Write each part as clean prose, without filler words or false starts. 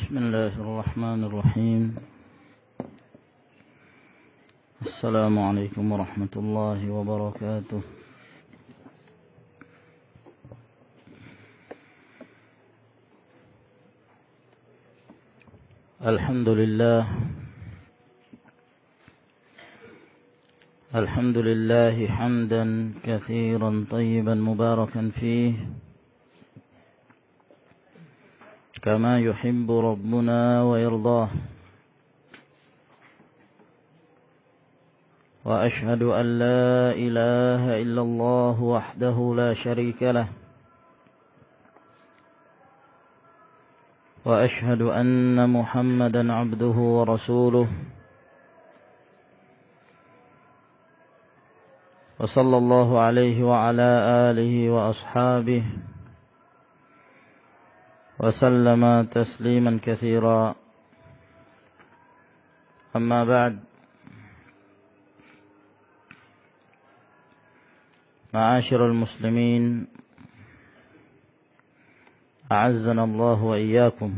بسم الله الرحمن الرحيم. السلام عليكم ورحمة الله وبركاته. الحمد لله حمدا كثيرا طيبا مباركا فيه كما يحب ربنا ويرضاه. وأشهد أن لا إله إلا الله وحده لا شريك له، وأشهد أن محمدا عبده ورسوله، وصلى الله عليه وعلى آله وأصحابه وسلم تسليما كثيرا. أما بعد، معاشر المسلمين أعزنا الله وإياكم.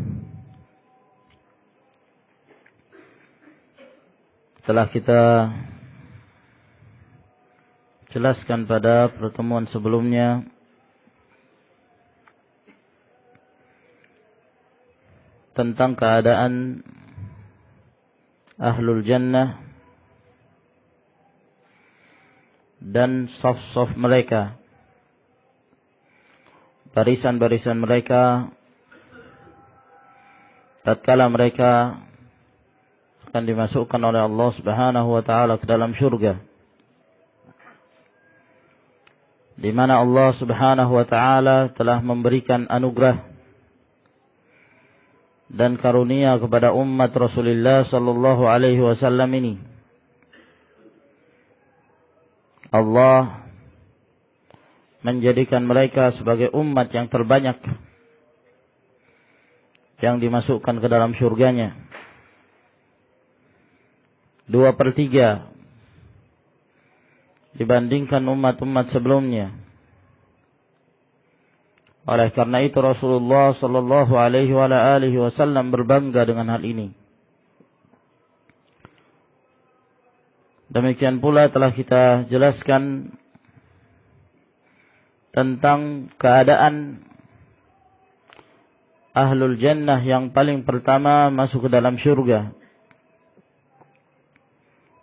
Telah kita jelaskan pada pertemuan sebelumnya tentang keadaan Ahlul Jannah dan saf-saf mereka, barisan-barisan mereka tatkala mereka akan dimasukkan oleh Allah Subhanahu wa taala ke dalam surga, di mana Allah Subhanahu wa taala telah memberikan anugerah dan karunia kepada umat Rasulullah sallallahu alaihi wasallam ini. Allah menjadikan mereka sebagai umat yang terbanyak yang dimasukkan ke dalam surganya. 2/3 dibandingkan umat-umat sebelumnya. Oleh karena itu Rasulullah sallallahu alaihi wasallam berbangga dengan hal ini. Demikian pula telah kita jelaskan tentang keadaan Ahlul Jannah yang paling pertama masuk ke dalam surga,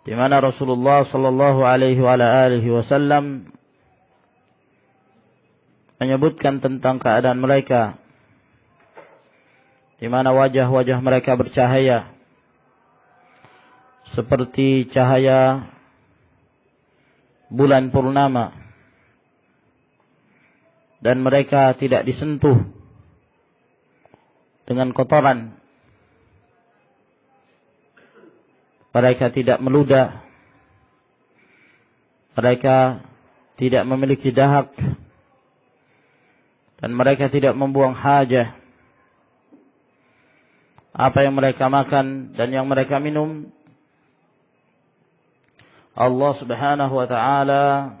di mana Rasulullah sallallahu alaihi wasallam menyebutkan tentang keadaan mereka, di mana wajah-wajah mereka bercahaya seperti cahaya bulan purnama, dan mereka tidak disentuh dengan kotoran, mereka tidak meludah, mereka tidak memiliki dahak, dan mereka tidak membuang hajah. Apa yang mereka makan dan yang mereka minum, Allah Subhanahu wa taala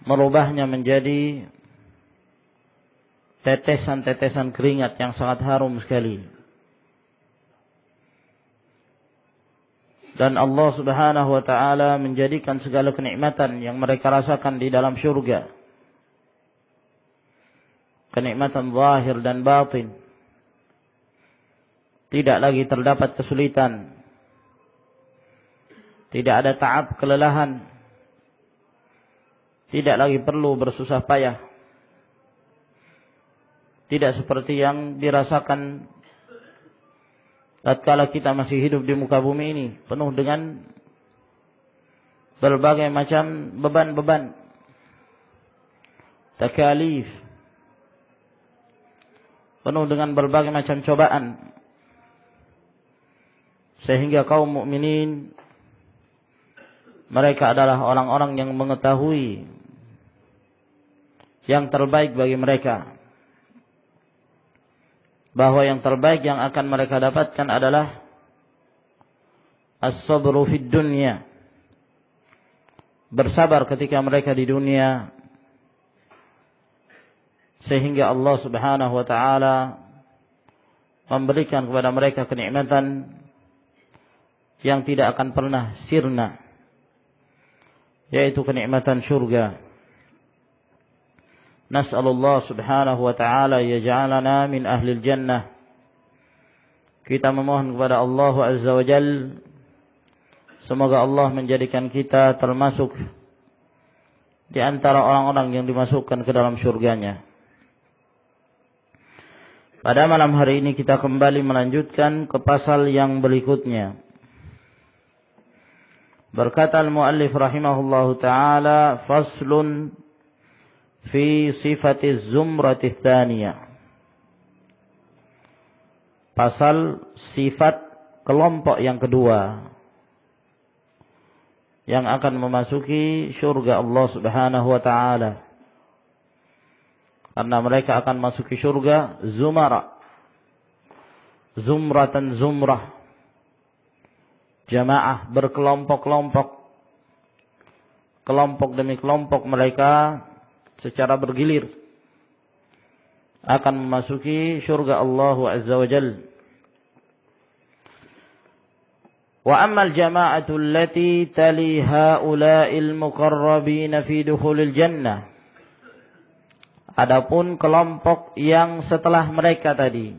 merubahnya menjadi tetesan-tetesan keringat yang sangat harum sekali. Dan Allah Subhanahu wa taala menjadikan segala kenikmatan yang mereka rasakan di dalam surga, kenikmatan zahir dan batin, tidak lagi terdapat kesulitan, tidak ada ta'ab, kelelahan, tidak lagi perlu bersusah payah, tidak seperti yang dirasakan tatkala kita masih hidup di muka bumi ini, penuh dengan berbagai macam beban-beban, takalif, penuh dengan berbagai macam cobaan, sehingga kaum mukminin mereka adalah orang-orang yang mengetahui yang terbaik bagi mereka, bahwa yang terbaik yang akan mereka dapatkan adalah as-sabru fid dunya, bersabar ketika mereka di dunia, sehingga Allah Subhanahu wa taala memberikan kepada mereka kenikmatan yang tidak akan pernah sirna, yaitu kenikmatan surga. Nas'alullah subhanahu wa ta'ala yaj'alana min ahlil jannah. Kita memohon kepada Allah azza wa jal, semoga Allah menjadikan kita termasuk di antara orang-orang yang dimasukkan ke dalam surganya. Pada malam hari ini kita kembali melanjutkan ke pasal yang berikutnya. Berkata al-muallif rahimahullahu ta'ala, faslun fi sifatiz zumratits tsaniyah. Pasal sifat kelompok yang kedua yang akan memasuki surga Allah Subhanahu wa ta'ala. Karena mereka akan masuki surga zumara, zumratan zumrah, jamaah berkelompok-kelompok, kelompok demi kelompok mereka secara bergilir akan memasuki surga Allah azza wa jalla. Wa ammal jama'atu allati tali haula'il muqarrabin fi dukhulil jannah. Adapun kelompok yang setelah mereka tadi,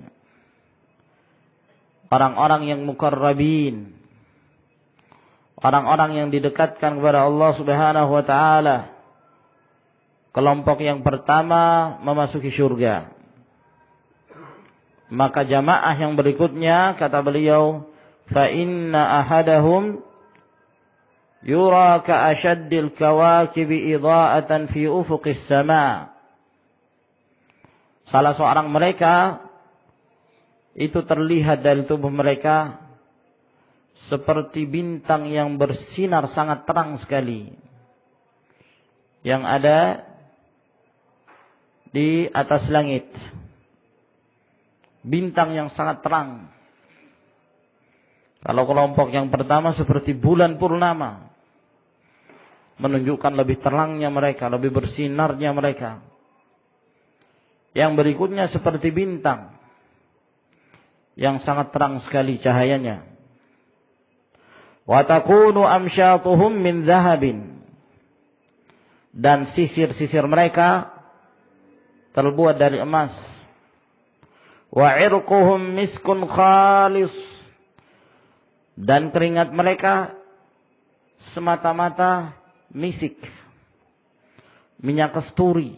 orang-orang yang muqarrabin, orang-orang yang didekatkan kepada Allah Subhanahu wa taala, kelompok yang pertama memasuki surga. Maka jamaah yang berikutnya, kata beliau, fa inna ahadahum yura ka ashaddil kawakibi idha'atan fi ufuqis sama'. Salah seorang mereka itu terlihat dari tubuh mereka seperti bintang yang bersinar sangat terang sekali, yang ada di atas langit. Bintang yang sangat terang. Kalau kelompok yang pertama seperti bulan purnama, menunjukkan lebih terangnya mereka, lebih bersinarnya mereka. Yang berikutnya seperti bintang yang sangat terang sekali cahayanya. Wa takunu amsyatuhum min zahabin, dan sisir-sisir mereka terbuat dari emas. Wa irquhum miskun khalis, dan keringat mereka semata-mata misik, minyak kasturi,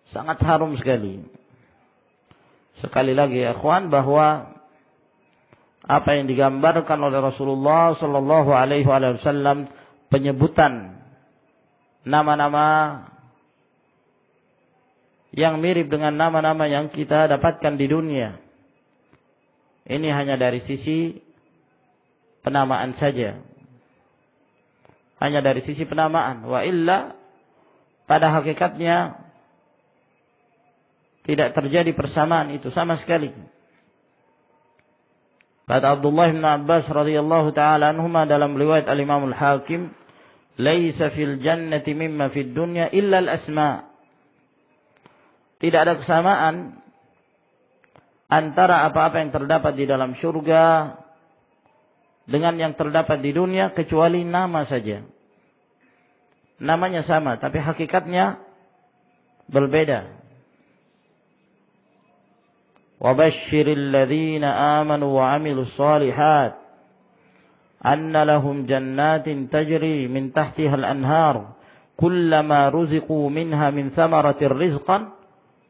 sangat harum sekali. Sekali lagi ya ikhwan, bahwa apa yang digambarkan oleh Rasulullah sallallahu alaihi wasallam, penyebutan nama-nama yang mirip dengan nama-nama yang kita dapatkan di dunia, ini hanya dari sisi penamaan saja. Hanya dari sisi penamaan. Wa illa, pada hakikatnya tidak terjadi persamaan itu sama sekali. Kata Abdullah bin Abbas radhiyallahu taala anhuma dalam riwayat al-Imam al-Hakim, "Laisa fil jannati mimma fid dunya illa al-asma." Tidak ada kesamaan antara apa-apa yang terdapat di dalam surga dengan yang terdapat di dunia, kecuali nama saja. Namanya sama, tapi hakikatnya berbeda. وَبَشِّرِ الَّذِينَ آمَنُوا وَعَمِلُوا الصَّالِحَاتِ أَنَّ لَهُمْ جَنَّاتٍ تَجْرِي مِنْ تَحْتِهَا الْأَنْهَارُ كُلَّمَا رُزِقُوا مِنْهَا مِنْ ثَمَرَةٍ رِزْقًا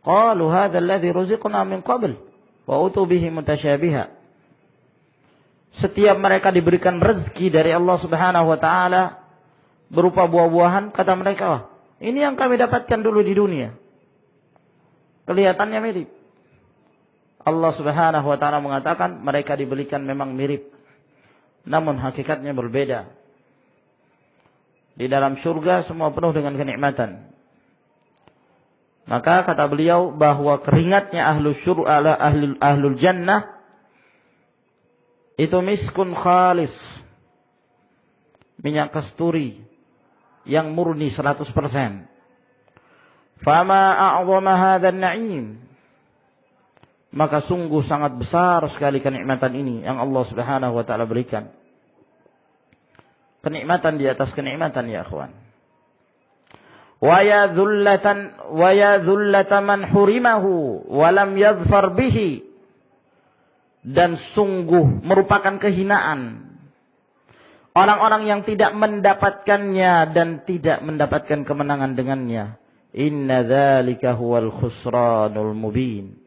قَالُوا هَذَا الَّذِي رُزِقْنَا مِنْ قَبْلُ وَأُتُوا بِهِ مُتَشَابِهًا. Setiap mereka diberikan rezeki dari Allah Subhanahu wa taala berupa buah-buahan, kata mereka, ini yang kami dapatkan dulu di dunia. Kelihatannya mirip. Allah Subhanahu wa taala mengatakan mereka diberikan memang mirip, namun hakikatnya berbeda. Di dalam surga semua penuh dengan kenikmatan. Maka kata beliau bahwa keringatnya ahlul jannah itu miskun khalis, minyak kasturi yang murni 100%. Fama a'zama hadzal na'im, maka sungguh sangat besar sekali kenikmatan ini yang Allah Subhanahu wa taala berikan. Kenikmatan di atas kenikmatan ya akhwan. Wa ya dhullatan man hurimahu wa lam yadhfar bihi. Dan sungguh merupakan kehinaan orang-orang yang tidak mendapatkannya dan tidak mendapatkan kemenangan dengannya. Inna dzalika huwal khusranul mubin.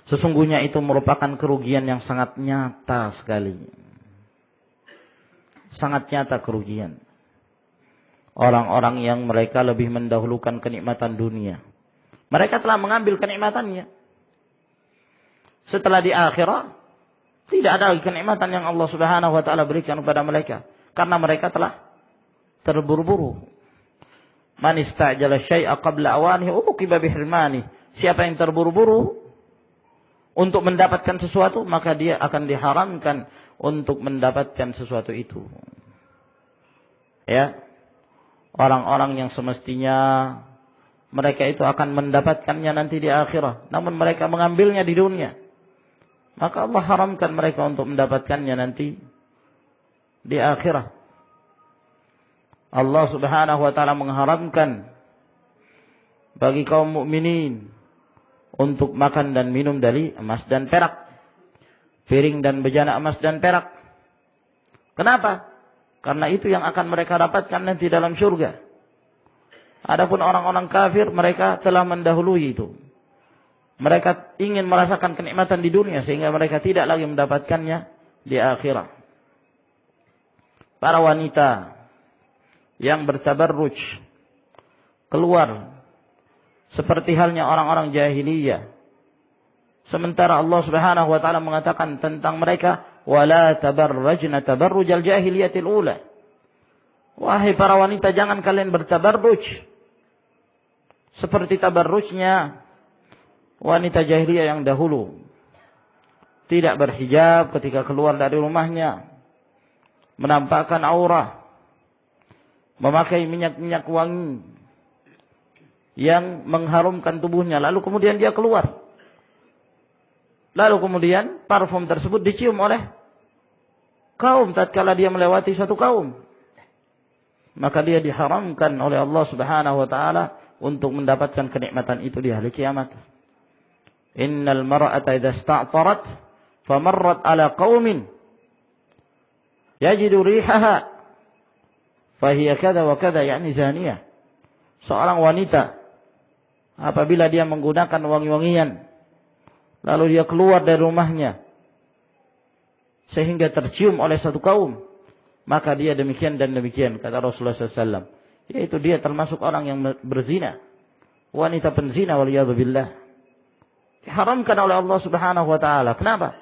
Sesungguhnya itu merupakan kerugian yang sangat nyata sekali. Sangat nyata kerugian. Orang-orang yang mereka lebih mendahulukan kenikmatan dunia. Mereka telah mengambil kenikmatannya. Setelah di akhirat, tidak ada lagi kenikmatan yang Allah Subhanahu wa taala berikan kepada mereka. Karena mereka telah terburu-buru. Man istajala syai'a qabla awanihi uqiba bihirmani. Siapa yang terburu-buru untuk mendapatkan sesuatu, maka dia akan diharamkan untuk mendapatkan sesuatu itu. Ya. Orang-orang yang semestinya mereka itu akan mendapatkannya nanti di akhirat, namun mereka mengambilnya di dunia. Maka Allah haramkan mereka untuk mendapatkannya nanti di akhirat. Allah Subhanahu wa taala mengharamkan bagi kaum mukminin untuk makan dan minum dari emas dan perak, piring dan bejana emas dan perak. Kenapa? Karena itu yang akan mereka dapatkan nanti dalam surga. Adapun orang-orang kafir, mereka telah mendahului itu. Mereka ingin merasakan kenikmatan di dunia sehingga mereka tidak lagi mendapatkannya di akhirat. Para wanita yang bertabarruj keluar seperti halnya orang-orang jahiliyah. Sementara Allah Subhanahu wa taala mengatakan tentang mereka, wala tabarrajna tabarrujal jahiliyatil ula. Wahai para wanita, jangan kalian bertabarruj seperti tabarrujnya wanita jahiliyah yang dahulu. Tidak berhijab ketika keluar dari rumahnya, menampakkan aurah, memakai minyak-minyak wangi yang mengharumkan tubuhnya, lalu kemudian dia keluar. Lalu kemudian parfum tersebut dicium oleh kaum tatkala dia melewati suatu kaum. Maka dia diharamkan oleh Allah Subhanahu wa taala untuk mendapatkan kenikmatan itu di hari kiamat. Innal mar'ata idza ista'tarat famarrat ala qaumin yajidu rihaha fahiya kadza wa kadza, yakni zaniyah. Seorang wanita apabila dia menggunakan wangi-wangian lalu dia keluar dari rumahnya sehingga tercium oleh satu kaum, maka dia demikian dan demikian, kata Rasulullah SAW. Yaitu dia termasuk orang yang berzina, wanita penzina, waliyadzubillah. Diharamkan oleh Allah Subhanahu wa taala. Kenapa?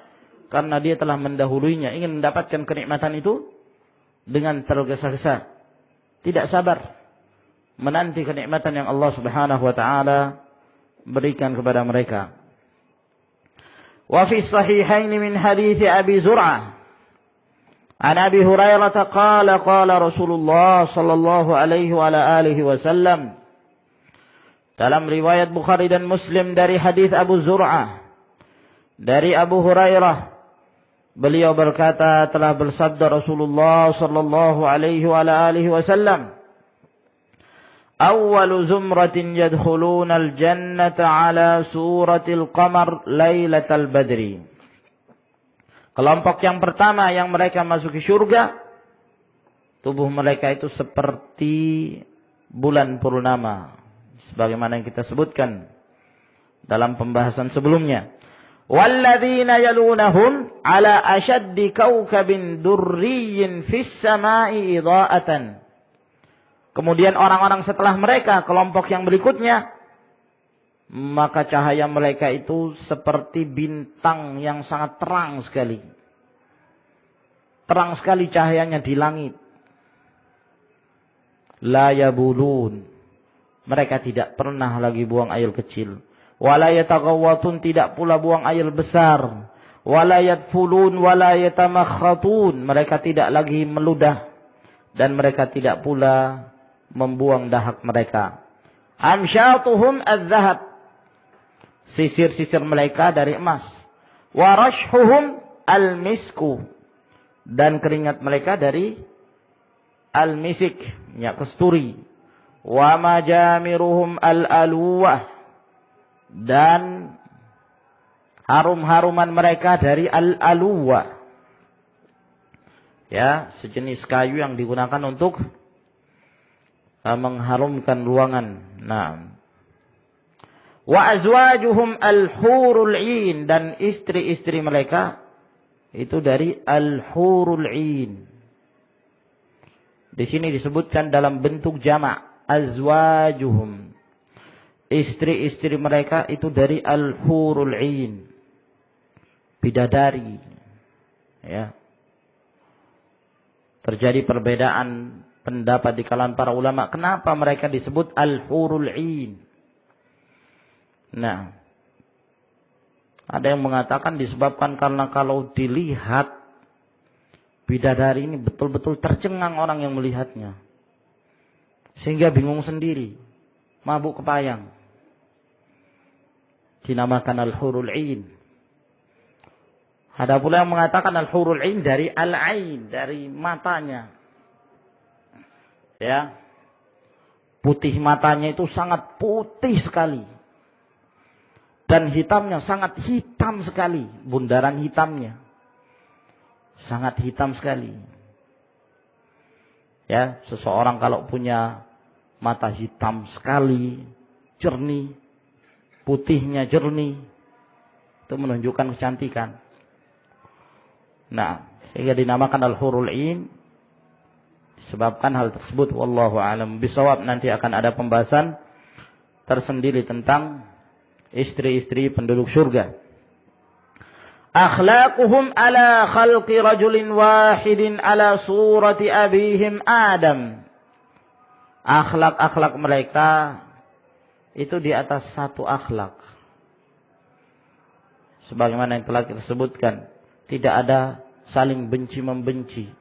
Karena dia telah mendahuluinya, ingin mendapatkan kenikmatan itu dengan tergesa-gesa, tidak sabar menanti kenikmatan yang Allah Subhanahu wa taala berikan kepada mereka. Wa fi sahihain min hadits Abi Zur'ah an Abi Hurairah qala qala Rasulullah sallallahu alaihi wa alihi wasallam. Dalam riwayat Bukhari dan Muslim dari hadis Abu Zur'ah dari Abu Hurairah, beliau berkata, telah bersabda Rasulullah sallallahu alaihi wa alihi wasallam, awwalu zumratin yadkhuluna al-jannata ala suratil qamar lailatal badri. Kelompok yang pertama yang mereka masuki surga, tubuh mereka itu seperti bulan purnama, sebagaimana yang kita sebutkan dalam pembahasan sebelumnya. Walladzina yalunahum ala ashaddi kawkabin durriyyin fis samai idha'atan. Kemudian orang-orang setelah mereka, kelompok yang berikutnya, maka cahaya mereka itu seperti bintang yang sangat terang sekali. Terang sekali cahayanya di langit. La yabulun. Mereka tidak pernah lagi buang air kecil. Wala yataghawwatun, tidak pula buang air besar. Wala yadfulun wala yatamakhatun. Mereka tidak lagi meludah. Dan mereka tidak pula membuang dahak mereka. Amsyatuhum adz-dzahab. sisir-sisir mereka dari emas. Wa rashhuhum al-misku, dan keringat mereka dari al-misik, minyak kasturi. Wa majamiruhum al-aluwah, dan harum-haruman mereka dari al-aluwah. Ya, sejenis kayu yang digunakan untuk mengharumkan ruangan. Nah, wa azwajuhum al-hurul 'ain, dan istri-istri mereka itu dari al-hurul 'ain. Di sini disebutkan dalam bentuk jamak, azwajuhum. Istri-istri mereka itu dari al-hurul 'ain, bidadari. Ya. Terjadi perbedaan pendapat di kalangan para ulama, kenapa mereka disebut al-hurul 'ain. Nah, ada yang mengatakan disebabkan karena kalau dilihat bidadari ini betul-betul tercengang orang yang melihatnya, sehingga bingung sendiri, mabuk kepayang, dinamakan al-hurul 'ain. Ada pula yang mengatakan al-hurul 'ain dari al-'ain, dari matanya. Ya. Putih matanya itu sangat putih sekali. Dan hitamnya sangat hitam sekali, bundaran hitamnya. Sangat hitam sekali. Ya, seseorang kalau punya mata hitam sekali, jernih, putihnya jernih, itu menunjukkan kecantikan. Nah, sehingga dinamakan al-hurul 'ain disebabkan hal tersebut. Wallahu a'lam bishawab. Nanti akan ada pembahasan tersendiri tentang istri-istri penduduk surga. Akhlaquhum ala khalqi rajulin wahidin ala surati abihim Adam. Akhlak-akhlak mereka itu di atas satu akhlak. Sebagaimana yang telah kita sebutkan, tidak ada saling benci-membenci.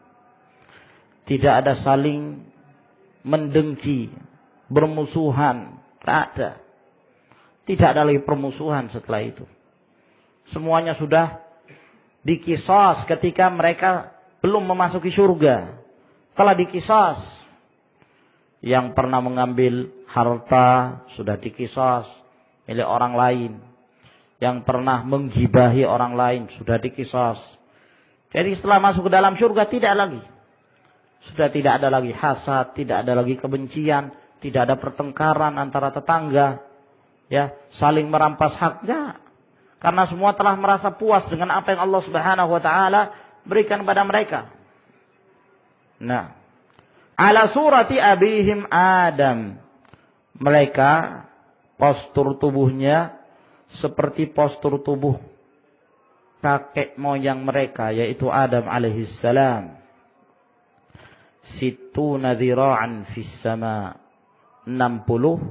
Tidak ada saling mendengki, bermusuhan. Tak ada. Tidak ada lagi permusuhan setelah itu. Semuanya sudah dikisos ketika mereka belum memasuki surga. Telah dikisos. Yang pernah mengambil harta sudah dikisos milik orang lain. Yang pernah menggibahi orang lain sudah dikisos. Jadi setelah masuk ke dalam surga tidak lagi. Sudah tidak ada lagi hasad, tidak ada lagi kebencian, tidak ada pertengkaran antara tetangga, ya, saling merampas haknya. Karena semua telah merasa puas dengan apa yang Allah Subhanahu wa taala berikan kepada mereka. Nah, ala surati abihim Adam. Mereka postur tubuhnya seperti postur tubuh kakek moyang mereka, yaitu Adam alaihissalam. Situna dhira'an fis sama, 60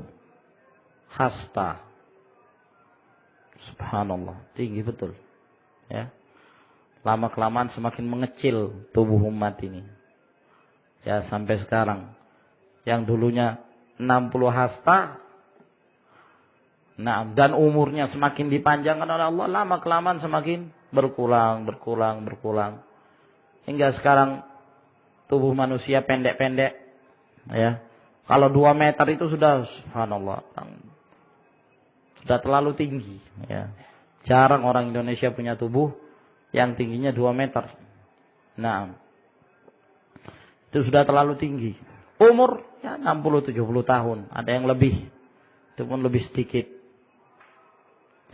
hasta. Subhanallah, tinggi betul. Ya. Lama-kelamaan semakin mengecil tubuh umat ini. Ya, sampai sekarang. Yang dulunya 60 hasta. Nah, dan umurnya semakin dipanjangkan oleh Allah, lama-kelamaan semakin berkurang. Hingga sekarang tubuh manusia pendek-pendek. Ya. Kalau 2 meter itu sudah, subhanallah, sudah terlalu tinggi. Ya. Jarang orang Indonesia punya tubuh yang tingginya 2 meter. Nah, itu sudah terlalu tinggi. Umur ya 60-70 tahun. Ada yang lebih. Itu pun lebih sedikit.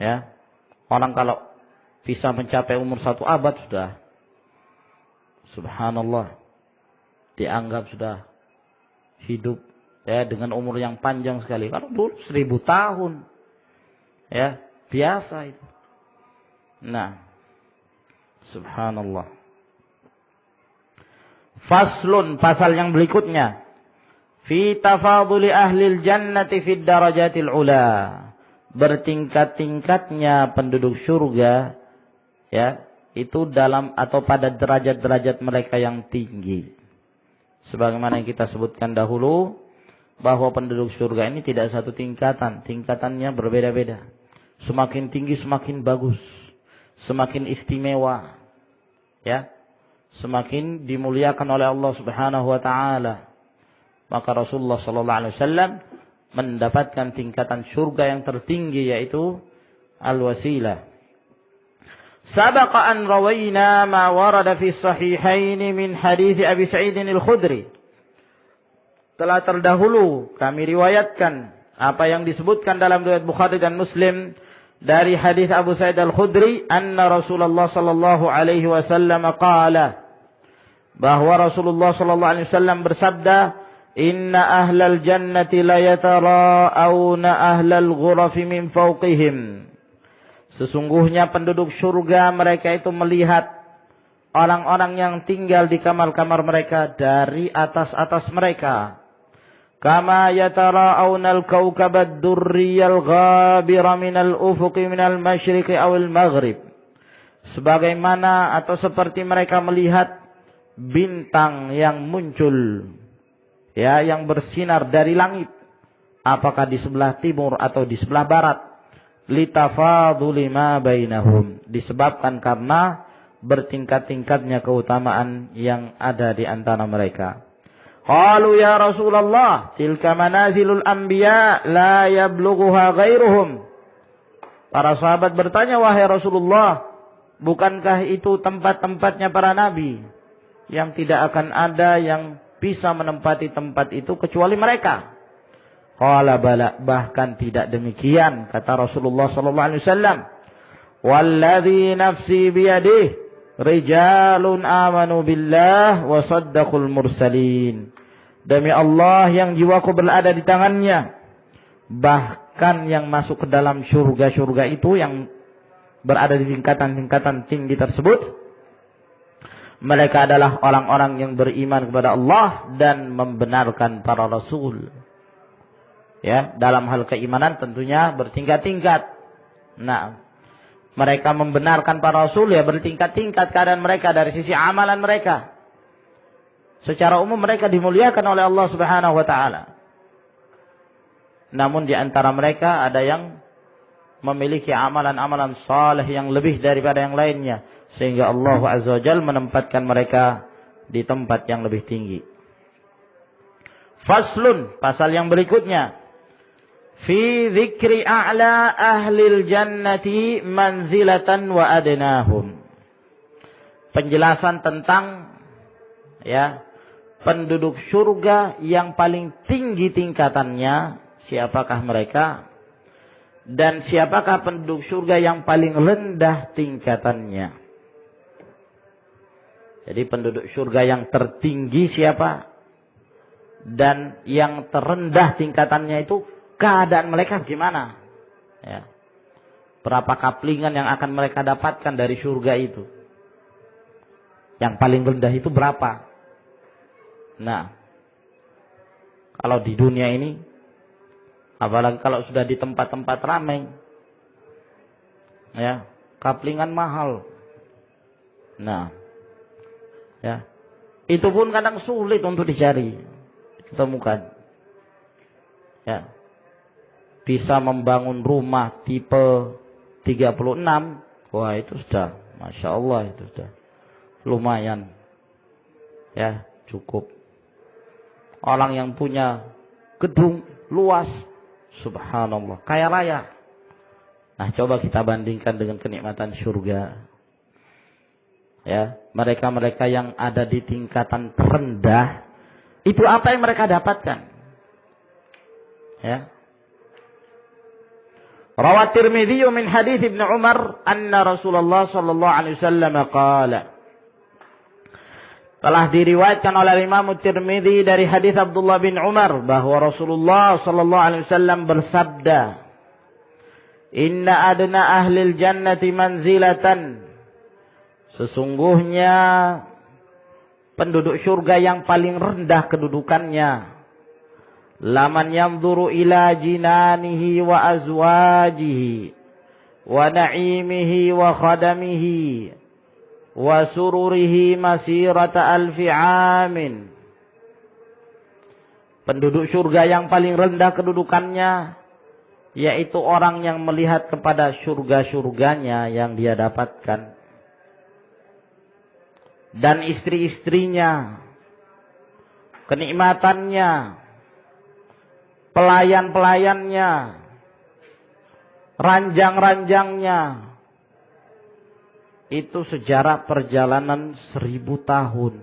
Ya. Orang kalau bisa mencapai umur 1 abad sudah, subhanallah, dianggap sudah hidup ya dengan umur yang panjang sekali. Kalau dulu 1000 tahun. Ya, biasa itu. Nah, subhanallah. Faslun, pasal yang berikutnya. Fi tafaduli ahlil jannati fid darajatil ula. Bertingkat-tingkatnya penduduk surga, ya, itu dalam atau pada derajat-derajat mereka yang tinggi. Sebagaimana yang kita sebutkan dahulu, bahwa penduduk surga ini tidak satu tingkatan, tingkatannya berbeda-beda. Semakin tinggi semakin bagus, semakin istimewa, ya, semakin dimuliakan oleh Allah Subhanahu wa taala. Maka Rasulullah sallallahu alaihi wasallam mendapatkan tingkatan surga yang tertinggi, yaitu al-wasilah. Sabaqa an rawayna ma warada fi sahihain min hadits Abi Sa'id al-Khudri. Telah terdahulu kami riwayatkan apa yang disebutkan dalam riwayat Bukhari dan Muslim dari hadis Abu Sa'id al-Khudri, anna Rasulullah sallallahu alaihi wasallam qala, bahwa Rasulullah sallallahu alaihi wasallam bersabda, inna ahlal jannati la yatara'awna ahlal ghurafi min fawqihim. Sesungguhnya penduduk surga mereka itu melihat orang-orang yang tinggal di kamar-kamar mereka dari atas-atas mereka. Kama yatara'awna al-kawkaba ad-durriya al-ghabira min al-ufuqi min al-masyriqi awil maghrib. Sebagaimana atau seperti mereka melihat bintang yang muncul, ya, yang bersinar dari langit, apakah di sebelah timur atau di sebelah barat. Litafaduli ma bainahum, disebabkan karena bertingkat-tingkatnya keutamaan yang ada di antara mereka. Qalu ya Rasulullah, tilka manazilul anbiya la yablughuha ghairuhum. Para sahabat bertanya, wahai Rasulullah, bukankah itu tempat-tempatnya para nabi yang tidak akan ada yang bisa menempati tempat itu kecuali mereka? Qala bala, bahkan tidak demikian, kata Rasulullah sallallahu alaihi wasallam. Walladzi nafsi biyadihi rijalun amanu billah wa saddaqul mursalin. Demi Allah yang jiwaku berada di tangannya, bahkan yang masuk ke dalam surga-surga itu yang berada di tingkatan-tingkatan tinggi tersebut, mereka adalah orang-orang yang beriman kepada Allah dan membenarkan para rasul. Ya, dalam hal keimanan tentunya bertingkat-tingkat. Nah, mereka membenarkan para rasul, ya, bertingkat-tingkat keadaan mereka dari sisi amalan mereka. Secara umum mereka dimuliakan oleh Allah Subhanahu wa taala. Namun di antara mereka ada yang memiliki amalan-amalan saleh yang lebih daripada yang lainnya, sehingga Allah Azza wa Jalla menempatkan mereka di tempat yang lebih tinggi. Faslun, pasal yang berikutnya. Fi dzikri a'la ahlil jannati manzilatan wa adnahum. Penjelasan tentang, ya, penduduk surga yang paling tinggi tingkatannya, siapakah mereka, dan siapakah penduduk surga yang paling rendah tingkatannya. Jadi penduduk surga yang tertinggi siapa, dan yang terendah tingkatannya itu keadaan mereka gimana, ya. Berapa kaplingan yang akan mereka dapatkan dari surga itu. Yang paling rendah itu berapa? Nah, kalau di dunia ini, apalagi kalau sudah di tempat-tempat ramai, ya, kaplingan mahal. Nah, ya, itu pun kadang sulit untuk dicari, ditemukan. Ya, bisa membangun rumah tipe 36, wah itu sudah, masya Allah, itu sudah lumayan, ya, cukup. Orang yang punya gedung luas, subhanallah, kaya raya. Nah, coba kita bandingkan dengan kenikmatan surga. Ya, mereka-mereka yang ada di tingkatan terendah, itu apa yang mereka dapatkan? Ya. Rawat Tirmidzi min hadits Ibnu Umar anna Rasulullah sallallahu alaihi wasallam qala. Telah diriwayatkan oleh Imam Tirmidzi dari hadis Abdullah bin Umar bahwa Rasulullah sallallahu alaihi wasallam bersabda, "Inna adna ahlil jannati manzilatan." Sesungguhnya penduduk surga yang paling rendah kedudukannya, laman yanzuru ila jinanihi wa azwajihi wa na'imihi wa khadamihi wa sururihi masirata alfi amin. Penduduk surga yang paling rendah kedudukannya, yaitu orang yang melihat kepada surga-surganya yang dia dapatkan, dan istri-istrinya, kenikmatannya, pelayan-pelayannya, ranjang-ranjangnya, itu sejarah perjalanan 1000 tahun.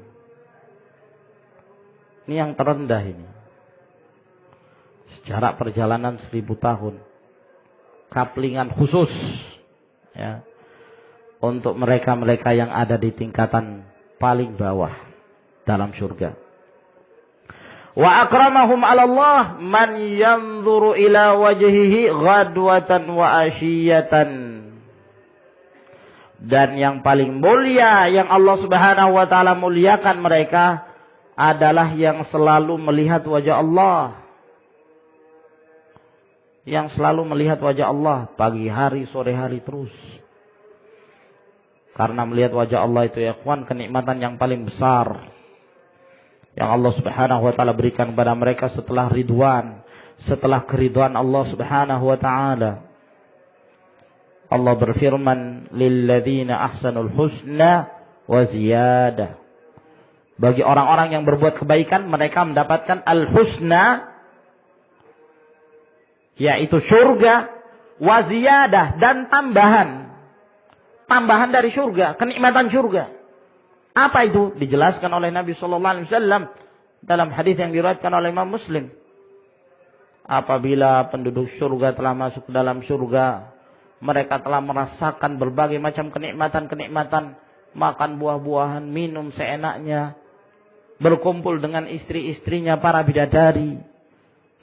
Ini yang terendah ini. Sejarah perjalanan 1000 tahun. Kaplingan khusus ya, untuk mereka-mereka yang ada di tingkatan paling bawah dalam surga. Wa akramahum 'ala Allah man yanzuru ila wajhihi ghadwatan wa ashiyatan. Dan yang paling mulia yang Allah Subhanahu wa taala muliakan mereka adalah yang selalu melihat wajah Allah. Yang selalu melihat wajah Allah pagi hari, sore hari terus. Karena melihat wajah Allah itu ya ikhwan, kenikmatan yang paling besar yang Allah Subhanahu wa taala berikan kepada mereka setelah ridwan, setelah keridhaan Allah Subhanahu wa taala. Allah berfirman, "Lilladzina ahsanul husna wa ziyadah." Bagi orang-orang yang berbuat kebaikan, mereka mendapatkan al-husna, yaitu surga, wa ziyadah, dan tambahan. Tambahan dari surga, kenikmatan surga. Apa itu? Dijelaskan oleh Nabi sallallahu alaihi wasallam dalam hadis yang diriwayatkan oleh Imam Muslim. Apabila penduduk surga telah masuk ke dalam surga, mereka telah merasakan berbagai macam kenikmatan-kenikmatan, makan buah-buahan, minum seenaknya, berkumpul dengan istri-istrinya para bidadari.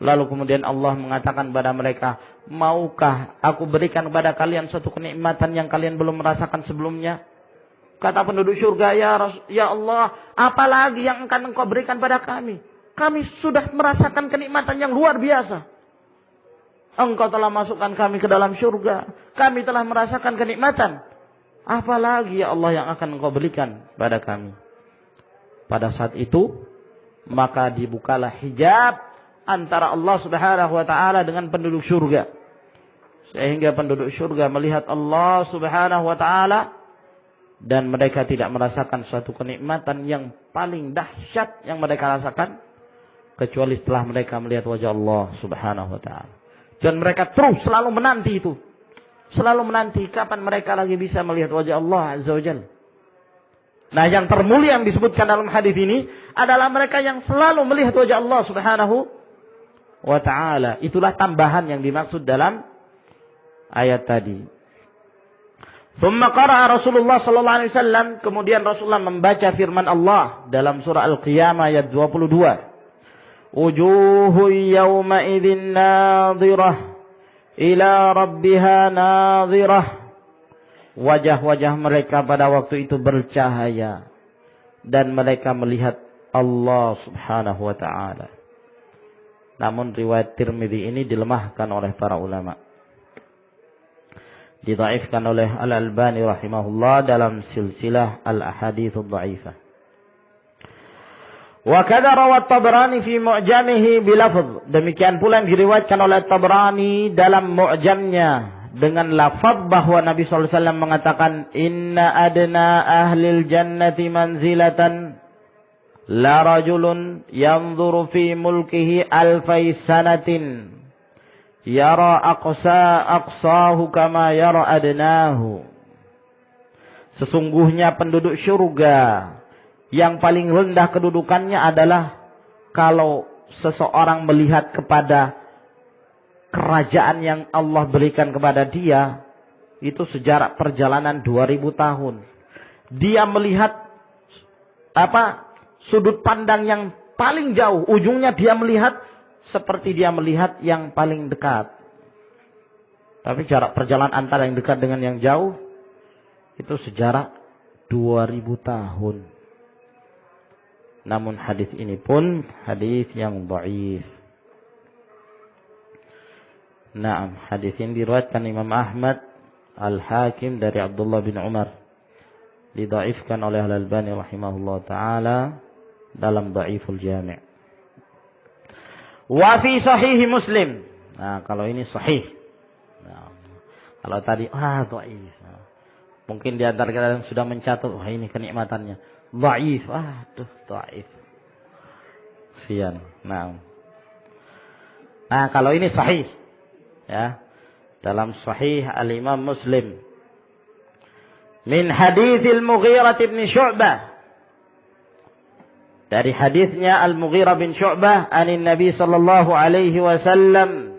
Lalu kemudian Allah mengatakan kepada mereka, maukah aku berikan kepada kalian suatu kenikmatan yang kalian belum merasakan sebelumnya? Kata penduduk surga, ya Allah, apalagi yang akan engkau berikan pada kami? Kami sudah merasakan kenikmatan yang luar biasa. Engkau telah masukkan kami ke dalam surga. Kami telah merasakan kenikmatan. Apalagi ya Allah yang akan engkau berikan pada kami? Pada saat itu, maka dibukalah hijab antara Allah Subhanahu wa taala dengan penduduk surga. Sehingga penduduk surga melihat Allah Subhanahu wa taala, dan mereka tidak merasakan suatu kenikmatan yang paling dahsyat yang mereka rasakan kecuali setelah mereka melihat wajah Allah Subhanahu wa taala. Dan mereka terus selalu menanti itu. Selalu menanti kapan mereka lagi bisa melihat wajah Allah Azza wa Jalla. Nah, yang termulia yang disebutkan dalam hadis ini adalah mereka yang selalu melihat wajah Allah Subhanahu wa taala. Itulah tambahan yang dimaksud dalam ayat tadi. Thumma qara'a Rasulullah sallallahu alaihi wasallam, kemudian Rasulullah membaca firman Allah dalam surah Al-Qiyamah ayat 22. Wujuhun yawma idzin nadhirah ila rabbiha nadhirah. Wajah-wajah mereka pada waktu itu bercahaya dan mereka melihat Allah Subhanahu wa taala. Namun riwayat Tirmidzi ini dilemahkan oleh para ulama. Didhaifkan oleh Al-Albani rahimahullah dalam silsilah Al-Ahadits Ad-Dha'ifah. Wa kadza rawat Tabrani fi Mu'jamihi bilafdh. Demikian pula yang diriwayatkan oleh Tabrani dalam Mu'jamnya dengan lafaz bahwa Nabi sallallahu alaihi wasallam mengatakan, "Inna adna ahlil jannati manzilatan la rajulun yanzuru fi mulkihi alfai sanatin." Yara aqsahu kama yara adnahu. Sesungguhnya penduduk surga yang paling rendah kedudukannya adalah kalau seseorang melihat kepada kerajaan yang Allah berikan kepada dia, itu sejarah perjalanan 2000 tahun. Dia melihat sudut pandang yang paling jauh, ujungnya dia melihat seperti dia melihat yang paling dekat. Tapi jarak perjalanan antara yang dekat dengan yang jauh itu sejarah 2000 tahun. Namun hadis ini pun hadis yang dhaif. Naam, hadis ini diriwayatkan Imam Ahmad, Al-Hakim dari Abdullah bin Umar. Didhaifkan oleh Al-Albani rahimahullah taala dalam Dhaiful Jami'. Wa fi sahih Muslim. Nah, kalau ini sahih Kalau tadi, dhaif. Mungkin di antara kita yang sudah mencatat, wah ini kenikmatannya. Dhaif, dhaif. Sian. Nah, kalau ini sahih. Ya. Dalam sahih Al-Imam Muslim. Min hadithil Mughirah bin Syu'bah. Dari hadisnya Al-Mughirah bin Syu'bah anin Nabi sallallahu alaihi wasallam.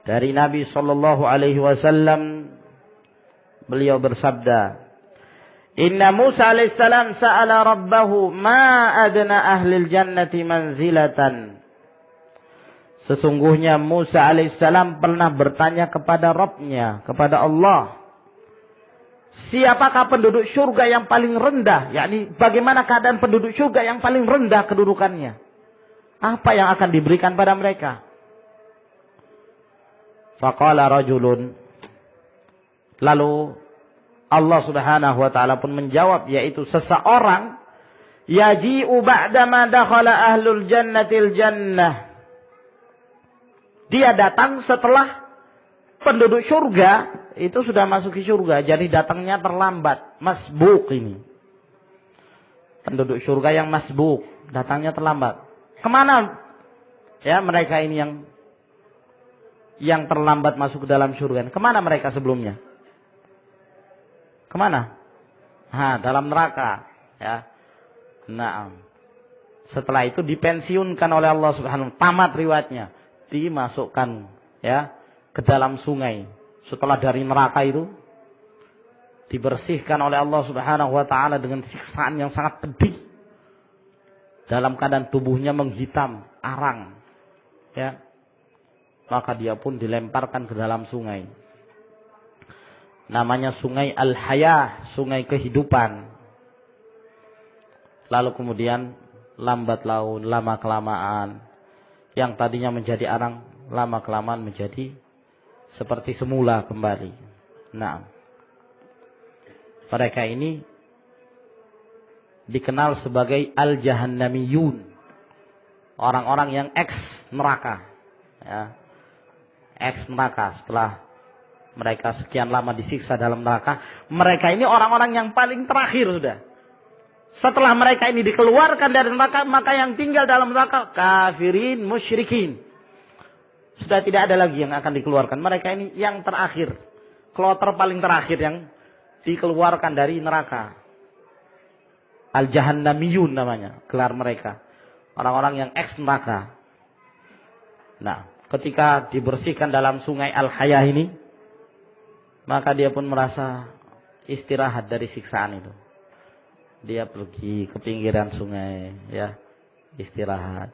Dari Nabi sallallahu alaihi wasallam beliau bersabda, "Inna Musa alaihissalam sa'ala rabbahu ma adna ahlil jannati manzilatan." Sesungguhnya Musa alaihissalam pernah bertanya kepada Rabb-Nya, kepada Allah, siapakah penduduk surga yang paling rendah? Yakni bagaimana keadaan penduduk surga yang paling rendah kedudukannya? Apa yang akan diberikan pada mereka? Faqala rajulun. Lalu Allah Subhanahu wa taala pun menjawab, yaitu seseorang yaji'u ba'dama dakhala ahlul jannatil jannah. Dia datang setelah penduduk surga itu sudah masuk ke surga, jadi datangnya terlambat, masbuk ini. Penduduk surga yang masbuk, datangnya terlambat. Kemana ya mereka ini yang terlambat masuk ke dalam surga? Kemana mereka sebelumnya? Kemana? Dalam neraka. Ya. Nah, setelah itu dipensiunkan oleh Allah Subhanahu wa taala, tamat riwayatnya, dimasukkan ya ke dalam sungai. Setelah dari neraka itu dibersihkan oleh Allah Subhanahu wa taala dengan siksaan yang sangat pedih. Dalam keadaan tubuhnya menghitam, arang. Ya. Maka dia pun dilemparkan ke dalam sungai. Namanya sungai Al-Hayah, sungai kehidupan. Lalu kemudian lambat laun, lama kelamaan, yang tadinya menjadi arang, lama kelamaan menjadi seperti semula kembali. Nah, mereka ini dikenal sebagai Al-Jahannamiyun, orang-orang yang ex neraka. Ya. Ex neraka. Setelah mereka sekian lama disiksa dalam neraka, mereka ini orang-orang yang paling terakhir sudah. Setelah mereka ini dikeluarkan dari neraka, maka yang tinggal dalam neraka kafirin, musyrikin. Sudah tidak ada lagi yang akan dikeluarkan. Mereka ini yang terakhir, kloter paling terakhir yang dikeluarkan dari neraka. Al-Jahannamiyun namanya, gelar mereka. Orang-orang yang ex neraka. Nah, ketika dibersihkan dalam sungai Al-Hayah ini, maka dia pun merasa istirahat dari siksaan itu. Dia pergi ke pinggiran sungai, ya, istirahat.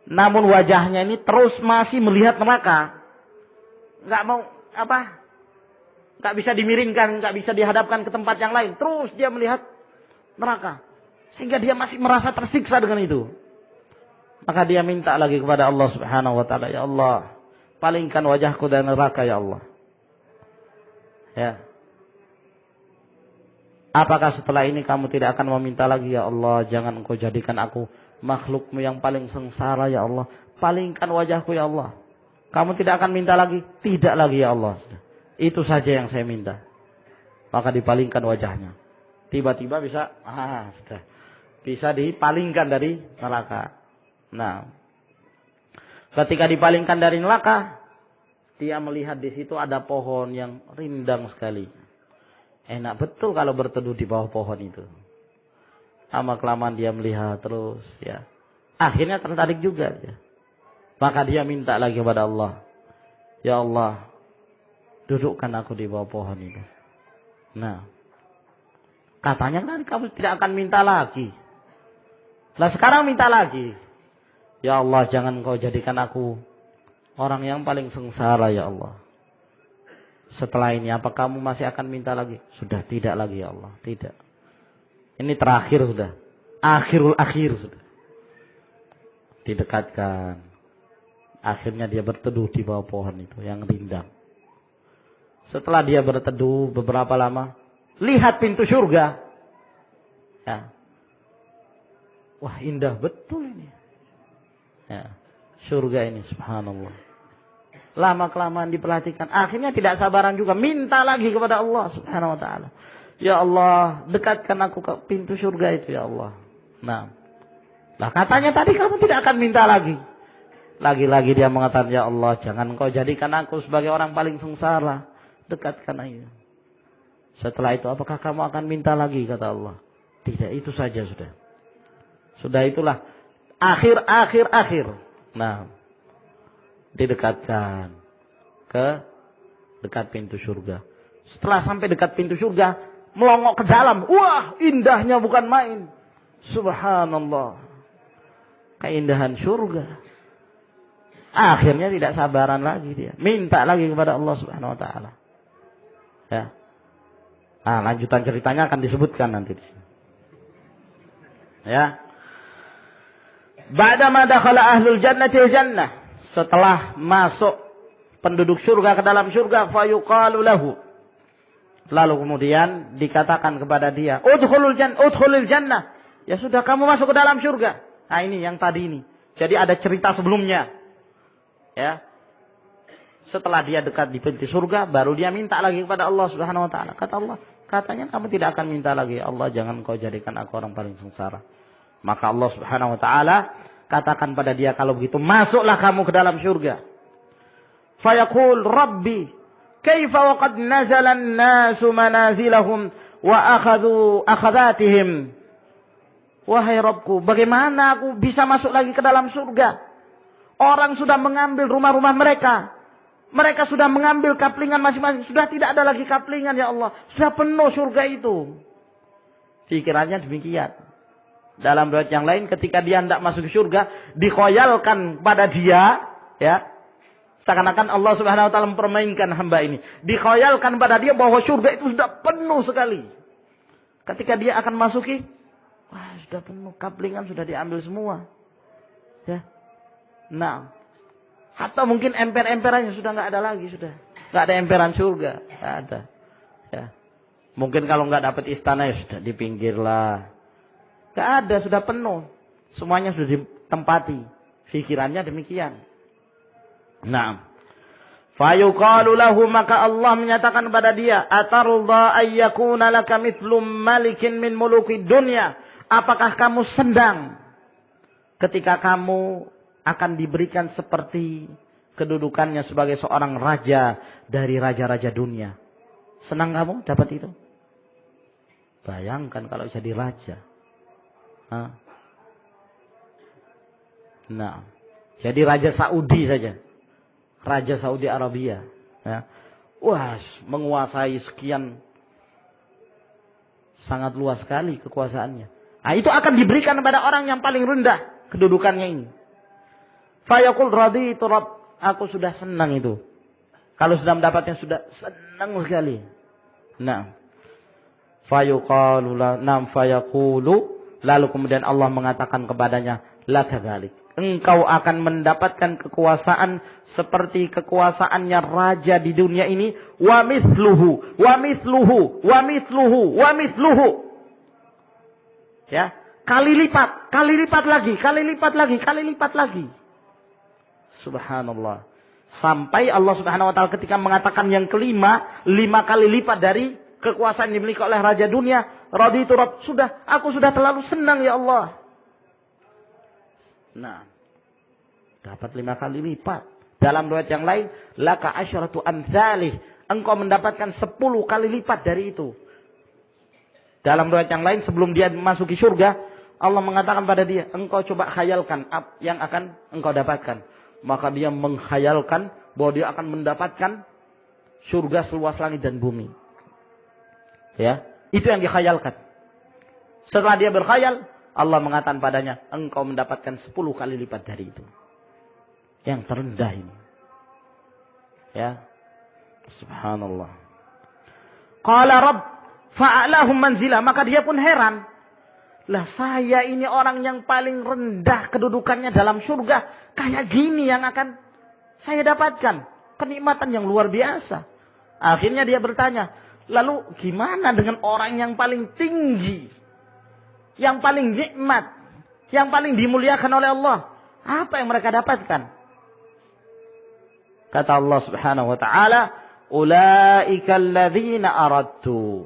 Namun wajahnya ini terus masih melihat neraka. Nggak mau nggak bisa dimiringkan, nggak bisa dihadapkan ke tempat yang lain. Terus dia melihat neraka, sehingga dia masih merasa tersiksa dengan itu. Maka dia minta lagi kepada Allah Subhanahu wa taala, ya Allah, palingkan wajahku dari neraka ya Allah. Ya. Apakah setelah ini kamu tidak akan meminta lagi, ya Allah, jangan engkau jadikan aku makhlukmu yang paling sengsara ya Allah. Palingkan wajahku ya Allah. Kamu tidak akan minta lagi? Tidak lagi ya Allah. Itu saja yang saya minta. Maka dipalingkan wajahnya. Tiba-tiba bisa, sudah. Bisa dipalingkan dari neraka. Nah, ketika dipalingkan dari neraka, dia melihat di situ ada pohon yang rindang sekali. Enak betul kalau berteduh di bawah pohon itu. Lama kelamaan dia melihat terus, ya. Akhirnya tertarik juga, ya. Maka dia minta lagi kepada Allah, ya Allah, dudukkan aku di bawah pohon itu. Nah, katanya kan kamu tidak akan minta lagi. Nah sekarang minta lagi. Ya Allah, jangan kau jadikan aku orang yang paling sengsara ya Allah. Setelah ini apa kamu masih akan minta lagi? Sudah tidak lagi ya Allah. Tidak. Ini terakhir sudah. Akhirul akhir sudah. Didekatkan. Akhirnya dia berteduh di bawah pohon itu yang rindang. Setelah dia berteduh beberapa lama, lihat pintu surga. Ya. Wah, indah betul ini. Ya. Surga ini subhanallah. Lama-kelamaan diperhatikan. Akhirnya tidak sabaran juga. Minta lagi kepada Allah subhanahu wa ta'ala. Ya Allah, dekatkan aku ke pintu surga itu ya Allah. Nah, lah katanya tadi kamu tidak akan minta lagi. Lagi-lagi dia mengatakan, ya Allah, jangan kau jadikan aku sebagai orang paling sengsara. Dekatkan aja. Setelah itu, apakah kamu akan minta lagi, kata Allah. Tidak, itu saja sudah. Sudah itulah. Akhir. Nah, didekatkan ke dekat pintu surga. Setelah sampai dekat pintu surga, melongok ke dalam. Wah, indahnya bukan main. Subhanallah. Keindahan surga. Akhirnya tidak sabaran lagi dia. Minta lagi kepada Allah subhanahu wa ta'ala. Ya. Nah, lanjutan ceritanya akan disebutkan nanti di sini. Ya. Ba'dama dakhala ahlul jannati jannah. Setelah masuk penduduk surga ke dalam surga, fayuqalu lahu. Lalu kemudian dikatakan kepada dia, udkhulul jannah. Ya sudah, kamu masuk ke dalam surga. Nah, ini yang tadi ini. Jadi ada cerita sebelumnya. Ya. Setelah dia dekat di pintu surga, baru dia minta lagi kepada Allah Subhanahu wa taala. Kata Allah, katanya kamu tidak akan minta lagi. Allah, jangan kau jadikan aku orang paling sengsara. Maka Allah Subhanahu wa taala katakan pada dia, kalau begitu masuklah kamu ke dalam surga. Fayaqul Rabbi, kaifa wa qad nazala an-nasu manazilahum wa akhadhatihim. Wahai Rabbku, bagaimana aku bisa masuk lagi ke dalam surga? Orang sudah mengambil rumah-rumah mereka. Mereka sudah mengambil kaplingan masing-masing. Sudah tidak ada lagi kaplingan, ya Allah. Sudah penuh surga itu. Pikirannya demikian. Dalam riwayat yang lain, ketika dia hendak masuk surga, dikhoyalkan pada dia, ya, seakan-akan Allah Subhanahu wa taala mempermainkan hamba ini. Dikhoyalkan pada dia bahwa surga itu sudah penuh sekali. Ketika dia akan masuki, wah, sudah penuh, kaplingan sudah diambil semua. Ya. Nah, atau mungkin emper-emperannya sudah nggak ada lagi, sudah nggak ada emperan surga, nggak ada. Ya, mungkin kalau nggak dapat istana ya sudah di pinggir lah, nggak ada, sudah penuh, semuanya sudah ditempati. Pikirannya demikian. Nah, fayuqalu lahu, maka Allah menyatakan kepada dia, atarda ayyakuna laka mithlum malikin min mulukid dunya. Apakah kamu senang ketika kamu akan diberikan seperti kedudukannya sebagai seorang raja dari raja-raja dunia? Senang kamu dapat itu? Bayangkan kalau jadi raja. Nah, jadi raja Saudi saja. Raja Saudi Arabia. Ya. Wah, menguasai sekian. Sangat luas sekali kekuasaannya. Nah, itu akan diberikan kepada orang yang paling rendah kedudukannya ini. Fayaqul raditu Rabb, aku sudah senang itu. Kalau sudah mendapatnya sudah senang sekali. Nah, fayaqulu lalu kemudian Allah mengatakan kepadanya, la kadzalik. Engkau akan mendapatkan kekuasaan seperti kekuasaannya raja di dunia ini, wa mithluhu, wa mithluhu, wa mithluhu, wa mithluhu. Ya, kali lipat lagi, kali lipat lagi. Subhanallah. Sampai Allah Subhanahu wa taala ketika mengatakan yang kelima, 5 kali lipat dari kekuasaan yang dimiliki oleh raja dunia, raditu Rabb, aku sudah terlalu senang ya Allah. Nah, dapat 5 kali lipat. Dalam riwayat yang lain, laka asyratu amsalih, engkau mendapatkan 10 kali lipat dari itu. Dalam riwayat yang lain, sebelum dia memasuki surga, Allah mengatakan pada dia, engkau coba khayalkan yang akan engkau dapatkan. Maka dia menghayalkan bahwa dia akan mendapatkan surga seluas langit dan bumi. Ya, itu yang dikhayalkan. Setelah dia berkhayal, Allah mengatakan padanya, engkau mendapatkan 10 kali lipat dari itu. Yang terendah ini. Ya. Subhanallah. Qala Rabb fa'alahum manzilah, maka dia pun heran. Lah, saya ini orang yang paling rendah kedudukannya dalam surga. Kayak gini yang akan saya dapatkan. Kenikmatan yang luar biasa. Akhirnya dia bertanya, lalu gimana dengan orang yang paling tinggi? Yang paling nikmat? Yang paling dimuliakan oleh Allah? Apa yang mereka dapatkan? Kata Allah Subhanahu wa taala, "Ulaika alladzina aradtu."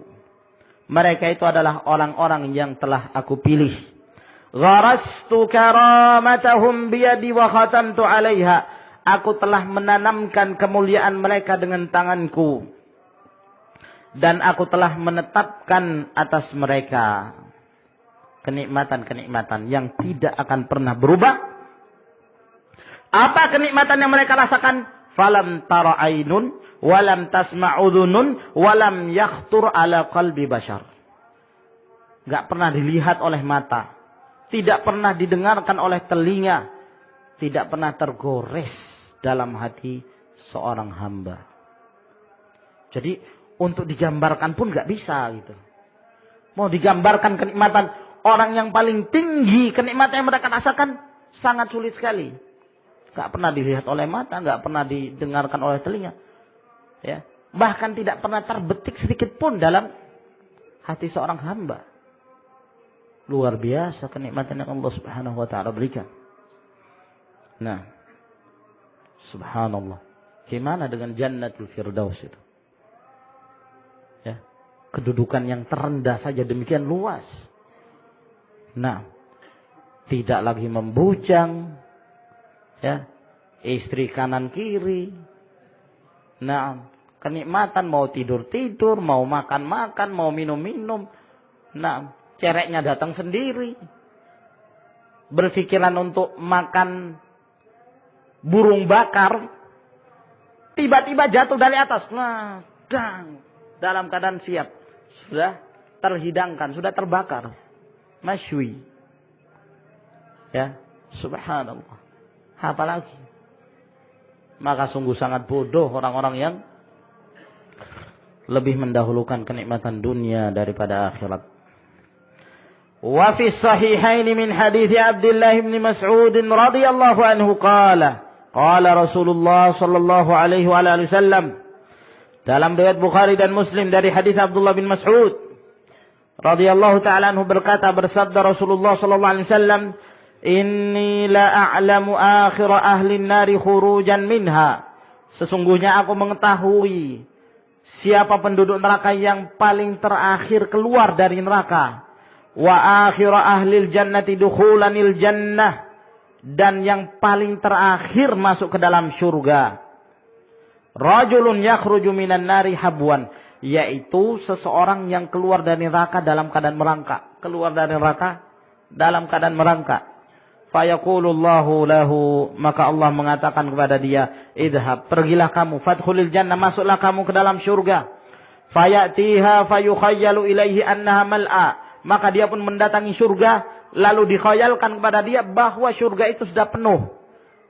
Mereka itu adalah orang-orang yang telah aku pilih. Gharastu karamatahum biyadi wa khatamtu 'alaiha. Aku telah menanamkan kemuliaan mereka dengan tanganku. Dan aku telah menetapkan atas mereka kenikmatan-kenikmatan yang tidak akan pernah berubah. Apa kenikmatan yang mereka rasakan? Falam tara ainun walam tasma'u dhunun walam yakhtur ala qalbi bashar. Enggak pernah dilihat oleh mata, tidak pernah didengarkan oleh telinga, tidak pernah tergores dalam hati seorang hamba. Jadi untuk digambarkan pun enggak bisa gitu. Mau digambarkan kenikmatan orang yang paling tinggi, kenikmatan yang mereka rasakan sangat sulit sekali. Enggak pernah dilihat oleh mata, enggak pernah didengarkan oleh telinga. Ya, bahkan tidak pernah terbetik sedikit pun dalam hati seorang hamba. Luar biasa kenikmatan yang Allah Subhanahu wa taala berikan. Nah, subhanallah. Gimana dengan Jannatul Firdaus itu? Ya, kedudukan yang terendah saja demikian luas. Nah, tidak lagi membujang. Ya, istri kanan kiri. Nah, kenikmatan mau tidur-tidur, mau makan-makan, mau minum-minum. Nah, cereknya datang sendiri. Berpikiran untuk makan burung bakar, tiba-tiba jatuh dari atas. Nah, dang, dalam keadaan siap. Sudah terhidangkan, sudah terbakar. Masywi. Ya, subhanallah. Apalagi? Maka sungguh sangat bodoh orang-orang yang lebih mendahulukan kenikmatan dunia daripada akhirat. Wa fi sahihaini min hadits Abdullah bin Mas'ud radhiyallahu anhu qala Rasulullah sallallahu alaihi wa alihi wasallam, dalam riwayat Bukhari dan Muslim dari hadis Abdullah bin Mas'ud radhiyallahu taala anhu berkata, bersabda Rasulullah sallallahu alaihi wasallam, "Inni la a'lamu akhir ahli an-nari khurujan minha." Sesungguhnya aku mengetahui siapa penduduk neraka yang paling terakhir keluar dari neraka. Wa akhir ahli al-jannati dukhulanil jannah, dan yang paling terakhir masuk ke dalam surga. Rajulun yakhruju minan nari habwan, yaitu seseorang yang keluar dari neraka dalam keadaan merangkak. Keluar dari neraka dalam keadaan merangkak. Fayaqulullahu lahu, maka Allah mengatakan kepada dia, idhab, pergilah kamu, fadkhulil jannah, masuklah kamu ke dalam surga. Fayatiha fayukhayyalu ilaihi annaha mal'a, maka dia pun mendatangi surga, lalu dikhayalkan kepada dia bahwa surga itu sudah penuh.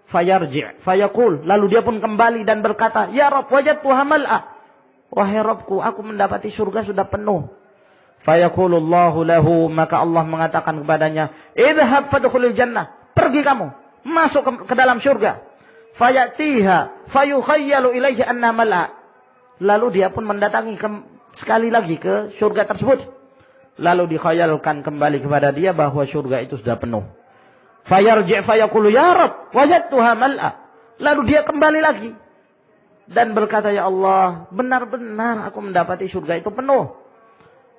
Fayarji' fayaqul, lalu dia pun kembali dan berkata, ya Rabb, wajadtuha mal'a, wahai Rabbku, aku mendapati surga sudah penuh. Fayaqulullahu lahu, maka Allah mengatakan kepadanya, idhab fadkhulil jannah, pergi kamu, masuk ke dalam surga. Fayatiha fayukhayyalu ilaihi anna mal'a, lalu dia pun mendatangi sekali lagi ke surga tersebut, lalu dikhayalkan kembali kepada dia bahwa surga itu sudah penuh. Fayarji' fayaqulu ya Rabb wajadtuha mal'a, lalu dia kembali lagi dan berkata, ya Allah, benar-benar aku mendapati surga itu penuh.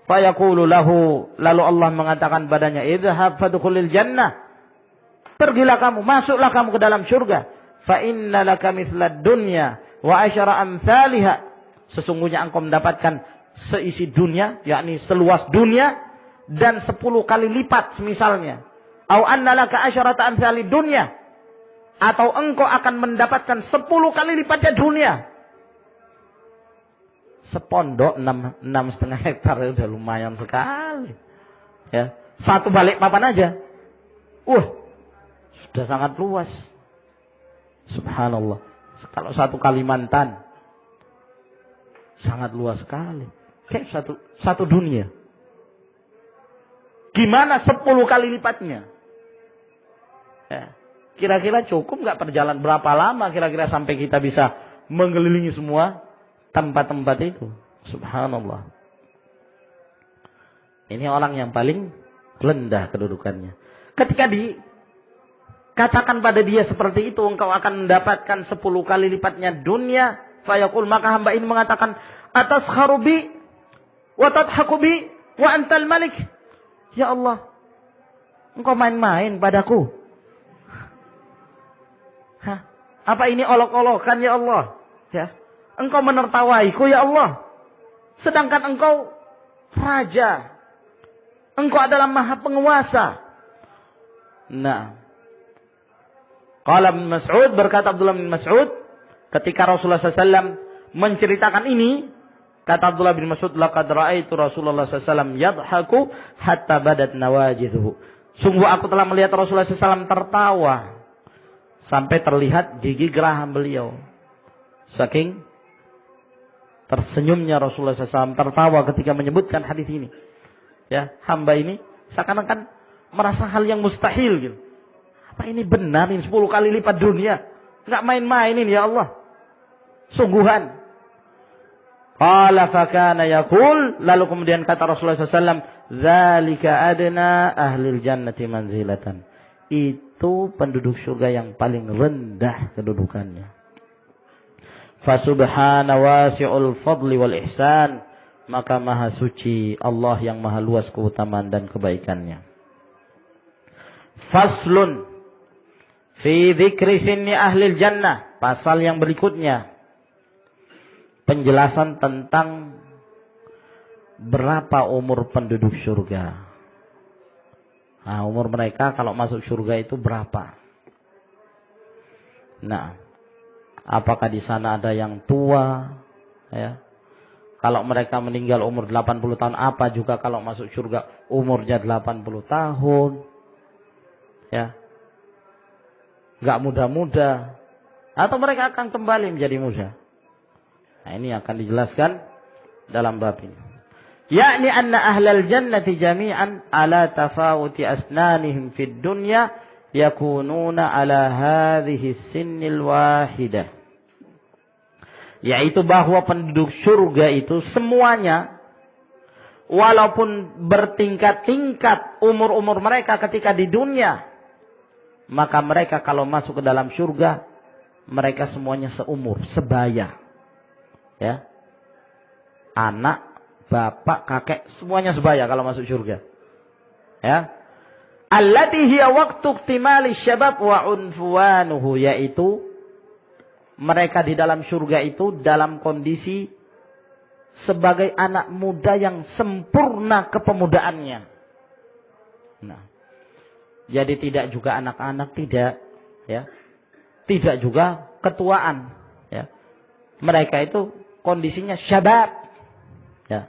Fayaqulu lahu, lalu Allah mengatakan padanya, idhab fadkhulil jannah, pergilah kamu, masuklah kamu ke dalam surga. Fa inna laka mithlad dunya wa asyara amsalha, sesungguhnya engkau mendapatkan seisi dunia, yakni seluas dunia, dan 10 kali lipat semisalnya. Au anna laka asyarata amsalid dunya, atau engkau akan mendapatkan 10 kali lipatnya dunia. Sepondok 6,5 hektar udah lumayan sekali. Ya, satu balik papan aja. Sudah sangat luas. Subhanallah. Kalau satu Kalimantan sangat luas sekali. Kayak satu dunia. Gimana 10 kali lipatnya? Ya. Kira-kira cukup nggak perjalanan berapa lama kira-kira sampai kita bisa mengelilingi semua tempat-tempat itu? Subhanallah. Ini orang yang paling rendah kedudukannya. Ketika katakan pada dia seperti itu, engkau akan mendapatkan 10 kali lipatnya dunia. Fayaqul, maka hamba ini mengatakan, ataskharu bi wa tadhaku bi wa antal malik. Ya Allah, engkau main-main padaku. Hah? Apa ini olok-olokan ya Allah? Ya. Engkau menertawaiku ya Allah. Sedangkan engkau raja. Engkau adalah maha penguasa. Nah. Qala Ibn Mas'ud, berkata Abdullah bin Mas'ud, ketika Rasulullah SAW menceritakan ini, kata Abdullah bin Mas'ud, laqad ra'aitu Rasulullah SAW yadhaku hatta badat nawajidhu. Sungguh aku telah melihat Rasulullah SAW tertawa sampai terlihat gigi geraham beliau. Saking tersenyumnya Rasulullah SAW tertawa ketika menyebutkan hadis ini. Ya, hamba ini seakan-akan merasa hal yang mustahil gitu. Apa ini benar ini 10 kali lipat dunia? Enggak main-mainin ya Allah. Sungguhan. Qala fakana yaqul, lalu kemudian kata Rasulullah SAW, dzalika adna ahlil jannati manzilatan. Itu penduduk surga yang paling rendah kedudukannya. Fasubhana wasi'ul fadli wal ihsan, maka maha suci Allah yang maha luas keutamaan dan kebaikannya. Faslun fi dzikri sinni ahlil jannah, pasal yang berikutnya penjelasan tentang berapa umur penduduk surga. Nah, umur mereka kalau masuk surga itu berapa? Nah, apakah di sana ada yang tua? Ya. Kalau mereka meninggal umur 80 tahun, apa juga kalau masuk surga umurnya 80 tahun? Ya. Enggak muda-muda. Atau mereka akan kembali menjadi muda? Nah, ini akan dijelaskan dalam bab ini. Yakni anna ahlal jannati jami'an ala tafawuti asnanihim fid dunya yakununa ala hadhihi sinnil wahidah. Yaitu bahwa penduduk surga itu semuanya walaupun bertingkat-tingkat umur-umur mereka ketika di dunia, maka mereka kalau masuk ke dalam surga mereka semuanya seumur, sebaya. Ya. Anak, bapak, kakek semuanya sebaya kalau masuk surga. Ya. Allati hiya waqtu iktimali syabab wa unfuwanuhu, yaitu mereka di dalam surga itu dalam kondisi sebagai anak muda yang sempurna kepemudaannya. Nah, jadi tidak juga anak-anak, tidak, ya, tidak juga ketuaan. Ya. Mereka itu kondisinya syabab, ya,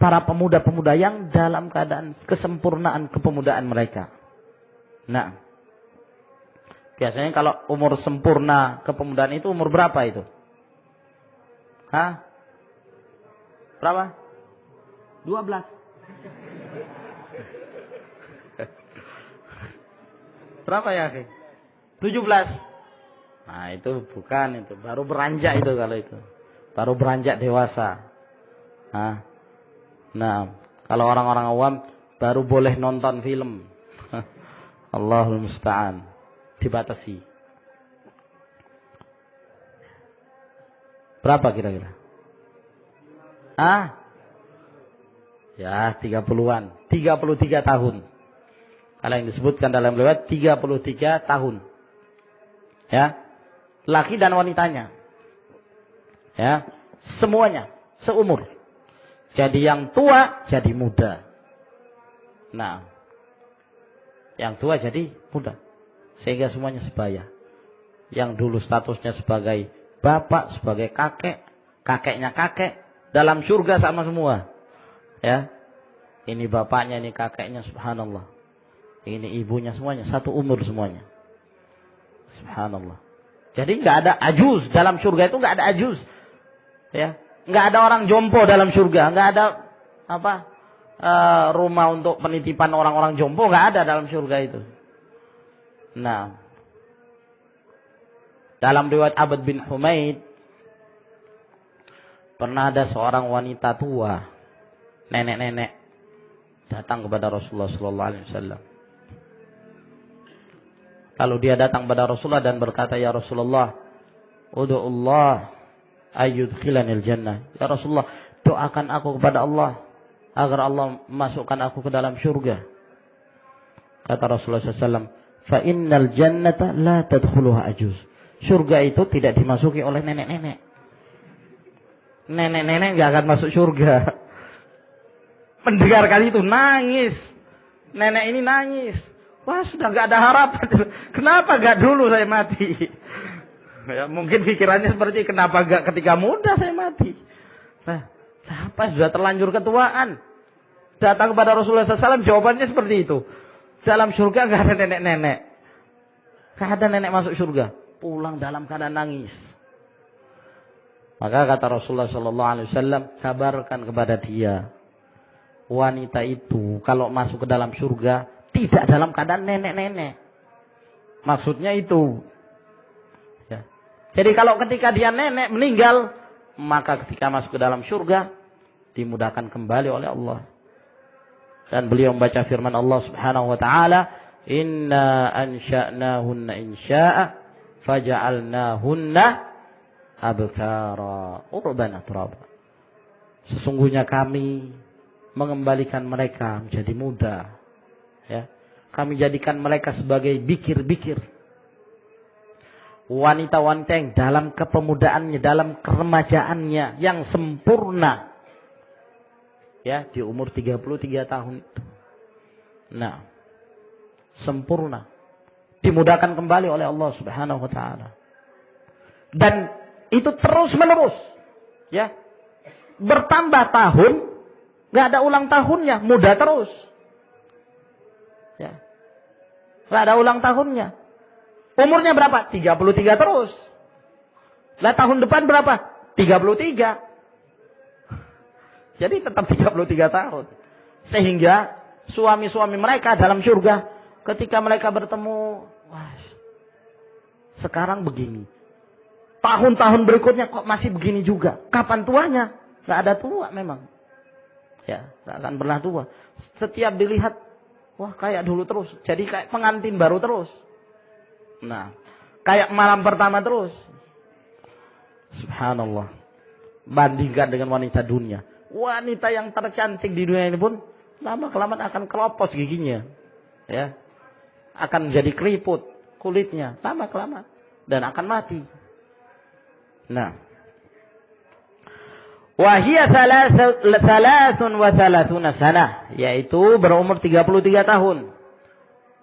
para pemuda-pemuda yang dalam keadaan kesempurnaan kepemudaan mereka. Nah, biasanya kalau umur sempurna kepemudaan itu umur berapa itu? Hah? Berapa? 12. Berapa ya? 17. Nah, itu bukan itu. Baru beranjak itu kalau itu. Baru beranjak dewasa. Nah, kalau orang-orang awam baru boleh nonton film. Allahul musta'an. Dibatasi. Berapa kira-kira? Ya, 30-an. 33 tahun. Kalau yang disebutkan dalam riwayat 33 tahun. Ya. Laki dan wanitanya. Ya, semuanya seumur. Jadi yang tua jadi muda. Nah, yang tua jadi muda. Sehingga semuanya sebaya. Yang dulu statusnya sebagai bapak, sebagai kakek, kakeknya kakek, dalam surga sama semua. Ya. Ini bapaknya, ini kakeknya, subhanallah. Ini ibunya, semuanya satu umur semuanya. Subhanallah. Jadi enggak ada ajuz dalam surga, itu enggak ada ajuz. Ya, enggak ada orang jompo dalam surga, enggak ada rumah untuk penitipan orang-orang jompo, enggak ada dalam surga itu. Nah, dalam riwayat Abd bin Humaid, pernah ada seorang wanita tua, nenek-nenek, datang kepada Rasulullah SAW. Lalu dia datang pada Rasulullah dan berkata, ya Rasulullah, ud'ullah ayyudkhilanil jannah. Ya Rasulullah, doakan aku kepada Allah agar Allah masukkan aku ke dalam surga. Kata Rasulullah SAW, fa innal jannata la tadkhuluha ajuz. Surga itu tidak dimasuki oleh nenek-nenek. Nenek-nenek nggak akan masuk surga. Mendengarkan itu nangis. Nenek ini nangis. Wah, sudah nggak ada harapan. Kenapa nggak dulu saya mati? Ya, mungkin pikirannya seperti kenapa nggak ketika muda saya mati? Nah, apa sudah terlanjur ketuaan? Datang kepada Rasulullah SAW, jawabannya seperti itu. Dalam surga nggak ada nenek-nenek. Nggak ada nenek masuk surga. Pulang dalam keadaan nangis. Maka kata Rasulullah SAW, kabarkan kepada dia, wanita itu kalau masuk ke dalam surga tidak dalam keadaan nenek-nenek. Maksudnya itu. Ya. Jadi kalau ketika dia nenek meninggal, maka ketika masuk ke dalam surga dimudahkan kembali oleh Allah. Dan beliau membaca firman Allah Subhanahu wa taala, "Inna ansha'nahunna insya'a faja'alnahunna abkara urban atraba." Sesungguhnya kami mengembalikan mereka menjadi muda. Ya. Kami jadikan mereka sebagai bikir-bikir. Wanita-wanita yang dalam kepemudaannya, dalam keremajaannya yang sempurna. Ya, di umur 33 tahun itu. Nah, sempurna. Dimudahkan kembali oleh Allah Subhanahu wa taala. Dan itu terus-menerus, ya. Bertambah tahun, enggak ada ulang tahunnya, muda terus. Ya. Enggak ada ulang tahunnya. Umurnya berapa? 33 terus. Lah tahun depan berapa? 33. Jadi tetap 33 tahun. Sehingga suami-suami mereka dalam surga ketika mereka bertemu, wah, sekarang begini. Tahun-tahun berikutnya kok masih begini juga. Kapan tuanya? Enggak ada tua memang. Ya, enggak akan pernah tua. Setiap dilihat, wah kayak dulu terus. Jadi kayak pengantin baru terus. Nah, kayak malam pertama terus. Subhanallah. Bandingkan dengan wanita dunia. Wanita yang tercantik di dunia ini pun lama-kelamaan akan kelopos giginya. Ya. Akan menjadi keriput kulitnya lama-kelamaan dan akan mati. Nah. Wahia 33 sanah, yaitu berumur 33 tahun.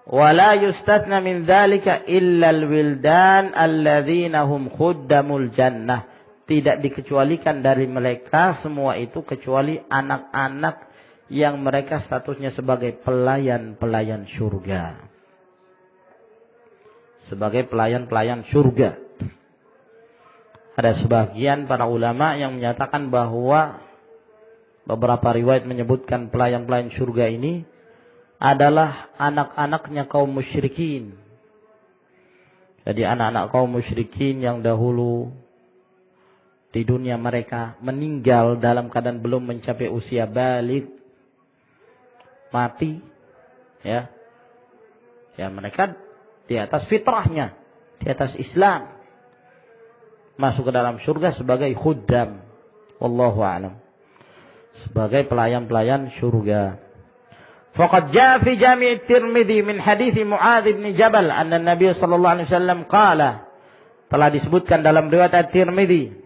Wala yustathna min dzalika illa al-wildan alladzina hum khuddamul jannah. Tidak dikecualikan dari mereka semua itu kecuali anak-anak yang mereka statusnya sebagai pelayan-pelayan surga. Sebagai pelayan-pelayan surga. Ada sebagian para ulama yang menyatakan bahwa beberapa riwayat menyebutkan pelayan-pelayan surga ini adalah anak-anaknya kaum musyrikin. Jadi anak-anak kaum musyrikin yang dahulu di dunia mereka meninggal dalam keadaan belum mencapai usia baligh, mati, ya. Ya mereka di atas fitrahnya, di atas Islam, masuk ke dalam surga sebagai khuddam, wallahu a'lam, sebagai pelayan-pelayan surga. Faqad jaa fi Jami' at-Tirmidzi min hadits Mu'adz bin Jabal anna Nabi sallallahu alaihi wasallam qala, telah disebutkan dalam riwayat At-Tirmidzi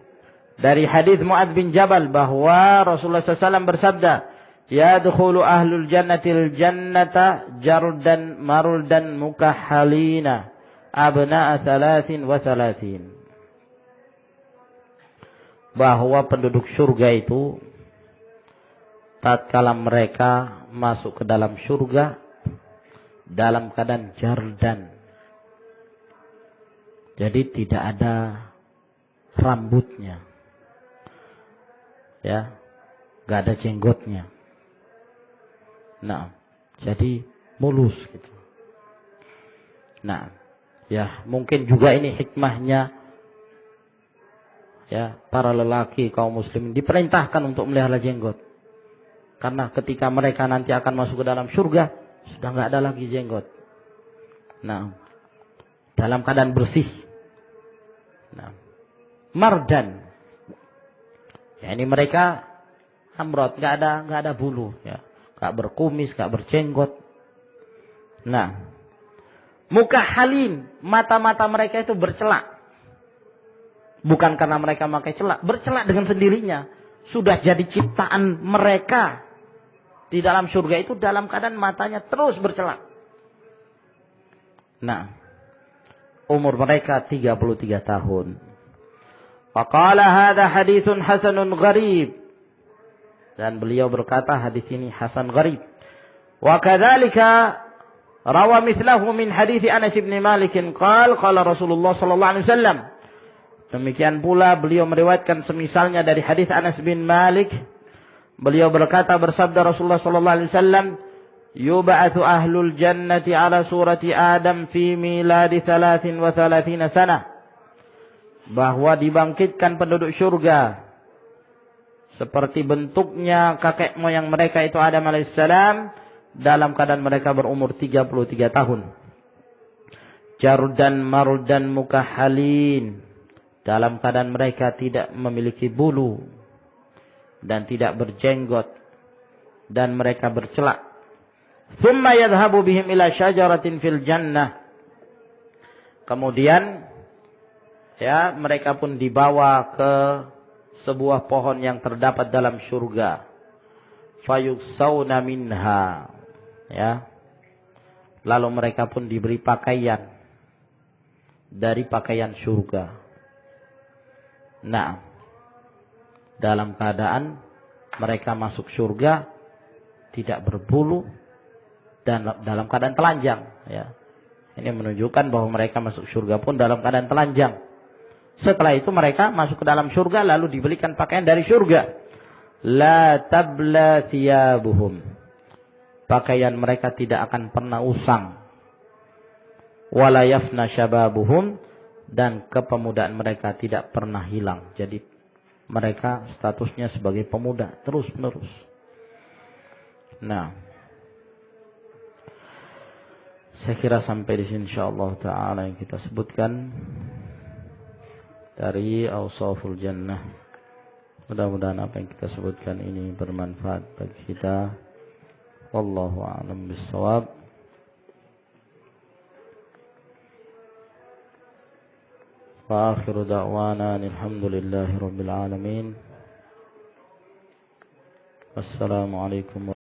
dari hadis Mu'adz bin Jabal bahwa Rasulullah SAW bersabda, yadkhulu ahlul jannatil jannata jardan maruldan mukahhalina abna'a 33. Bahwa penduduk surga itu tatkala mereka masuk ke dalam surga dalam keadaan jardan. Jadi tidak ada rambutnya. Ya, enggak ada jenggotnya. Nah, jadi mulus gitu. Nah, ya mungkin juga ini hikmahnya, ya para lelaki kaum muslimin diperintahkan untuk melihara jenggot. Karena ketika mereka nanti akan masuk ke dalam surga sudah enggak ada lagi jenggot. Nah, dalam keadaan bersih. Nah, mardan. Ya, ini mereka amrod, nggak ada bulu, ya, nggak berkumis, nggak berjenggot. Nah, muka halin, mata-mata mereka itu bercelak. Bukan karena mereka pakai celak, bercelak dengan sendirinya. Sudah jadi ciptaan mereka di dalam surga itu dalam keadaan matanya terus bercelak. Nah, umur mereka 33 tahun. Faqala hadha hadithun hasanun gharib. Dan beliau berkata hadis ini hasan gharib. Wa kadzalika rawa mithlahu min hadits Anas bin Malik qala Rasulullah sallallahu alaihi wasallam. Demikian pula beliau meriwayatkan semisalnya dari hadis Anas bin Malik. Beliau berkata bersabda Rasulullah sallallahu alaihi wasallam, "Yub'atsu ahlul jannati ala surati Adam fi miladi 33 sanah." Bahwa dibangkitkan penduduk surga seperti bentuknya kakek moyang mereka itu Adam alaihissalam dalam keadaan mereka berumur 33 tahun. Jardan mardan mukahalin, dalam keadaan mereka tidak memiliki bulu dan tidak berjenggot dan mereka bercelak. Thumma yadhhabu bihim ila syajaratin fil jannah. Kemudian ya, mereka pun dibawa ke sebuah pohon yang terdapat dalam surga. Fayuksawna minha. Ya. Lalu mereka pun diberi pakaian dari pakaian surga. Nah, dalam keadaan mereka masuk surga tidak berbulu dan dalam keadaan telanjang. Ya. Ini menunjukkan bahwa mereka masuk surga pun dalam keadaan telanjang. Setelah itu mereka masuk ke dalam surga lalu diberikan pakaian dari surga. La tabla thiyabuhum. Pakaian mereka tidak akan pernah usang. Wala yafna syababuhum. Dan kepemudaan mereka tidak pernah hilang. Jadi mereka statusnya sebagai pemuda terus menerus. Nah, saya kira sampai di sini insyaallah taala yang kita sebutkan dari Awsaful Jannah. Mudah-mudahan apa yang kita sebutkan ini bermanfaat bagi kita. Wallahu a'lam bissawab. Wa akhiru da'wana alhamdulillahi rabbil alamin. Wassalamu alaikum